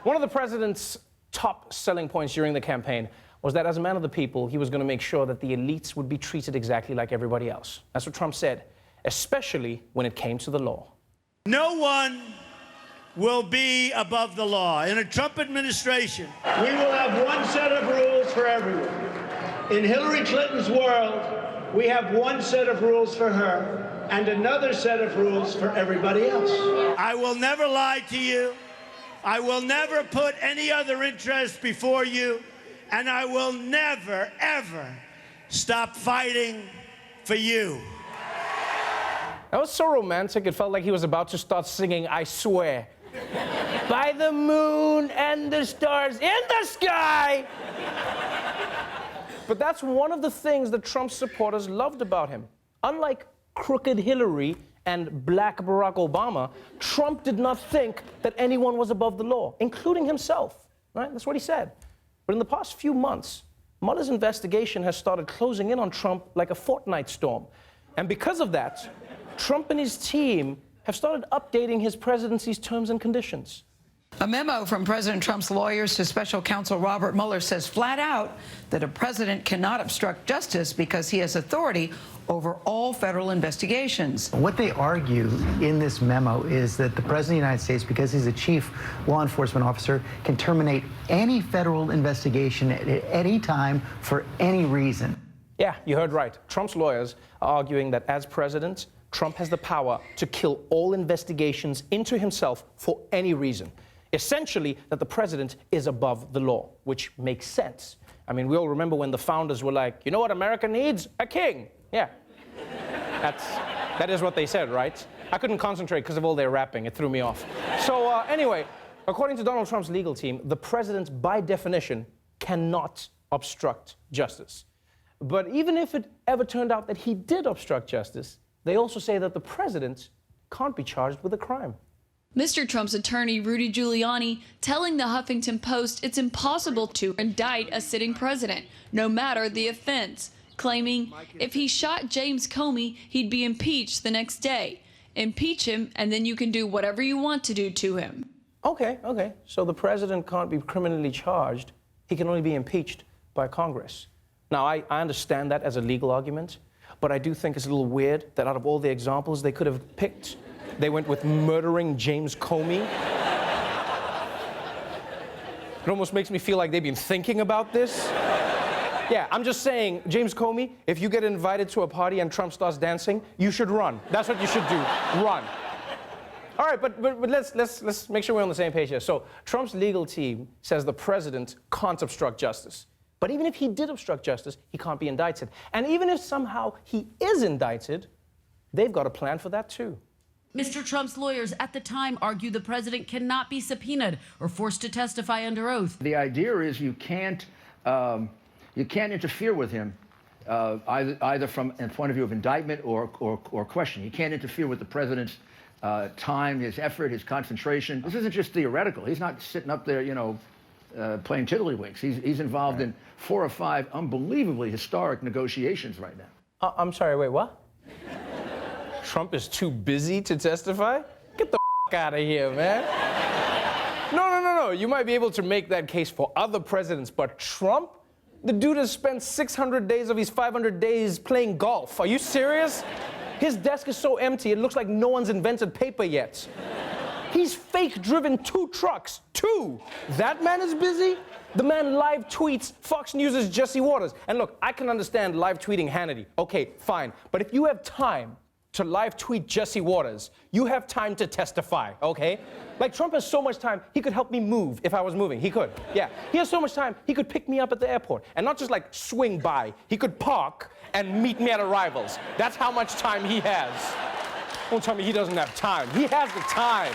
One of the president's top selling points during the campaign was that as a man of the people, he was going to make sure that the elites would be treated exactly like everybody else. That's what Trump said, especially when it came to the law. No one will be above the law. In a Trump administration, we will have one set of rules for everyone. In Hillary Clinton's world, we have one set of rules for her and another set of rules for everybody else. I will never lie to you. I will never put any other interest before you. And I will never, ever stop fighting for you. That was so romantic, it felt like he was about to start singing I Swear. By the moon and the stars in the sky. But that's one of the things that Trump's supporters loved about him. Unlike crooked Hillary and black Barack Obama, Trump did not think that anyone was above the law, including himself, right? That's what he said. But in the past few months, Mueller's investigation has started closing in on Trump like a fortnight storm. And because of that, Trump and his team have started updating his presidency's terms and conditions. A memo from President Trump's lawyers to special counsel Robert Mueller says flat out that a president cannot obstruct justice because he has authority over all federal investigations. What they argue in this memo is that the President of the United States, because he's a chief law enforcement officer, can terminate any federal investigation at any time for any reason. Yeah, you heard right. Trump's lawyers are arguing that as president, Trump has the power to kill all investigations into himself for any reason. Essentially, that the president is above the law, which makes sense. I mean, we all remember when the founders were like, you know what America needs? A king. Yeah. That is what they said, right? I couldn't concentrate because of all their rapping. It threw me off. So anyway, according to Donald Trump's legal team, the president, by definition, cannot obstruct justice. But even if it ever turned out that he did obstruct justice, they also say that the president can't be charged with a crime. Mr. Trump's attorney, Rudy Giuliani, telling the Huffington Post it's impossible to indict a sitting president, no matter the offense, claiming if he shot James Comey, he'd be impeached the next day. Impeach him, and then you can do whatever you want to do to him. Okay. So the president can't be criminally charged. He can only be impeached by Congress. Now, I understand that as a legal argument, but I do think it's a little weird that out of all the examples they could have picked, they went with murdering James Comey. It almost makes me feel like they've been thinking about this. Yeah, I'm just saying, James Comey, if you get invited to a party and Trump starts dancing, you should run. That's what you should do, run. All right, but let's make sure we're on the same page here. So Trump's legal team says the president can't obstruct justice. But even if he did obstruct justice, he can't be indicted. And even if somehow he is indicted, they've got a plan for that too. Mr. Trump's lawyers at the time argue the president cannot be subpoenaed or forced to testify under oath. The idea is you can't interfere with him either from a point of view of indictment or question. You can't interfere with the president's time, his effort, his concentration. This isn't just theoretical. He's not sitting up there, playing tiddlywinks. He's involved in 4 or 5 unbelievably historic negotiations right now. I'm sorry, wait, what? Trump is too busy to testify? Get the out of here, man. No. You might be able to make that case for other presidents, but Trump? The dude has spent 600 days of his 500 days playing golf. Are you serious? His desk is so empty, it looks like no one's invented paper yet. He's fake-driven 2 trucks. 2! That man is busy? The man live tweets Fox News' Jesse Waters. And look, I can understand live tweeting Hannity. Okay, fine. But if you have time to live tweet Jesse Waters, you have time to testify, okay? Like, Trump has so much time, he could help me move if I was moving. He could, yeah. He has so much time, he could pick me up at the airport. And not just, like, swing by. He could park and meet me at arrivals. That's how much time he has. Don't tell me he doesn't have time. He has the time.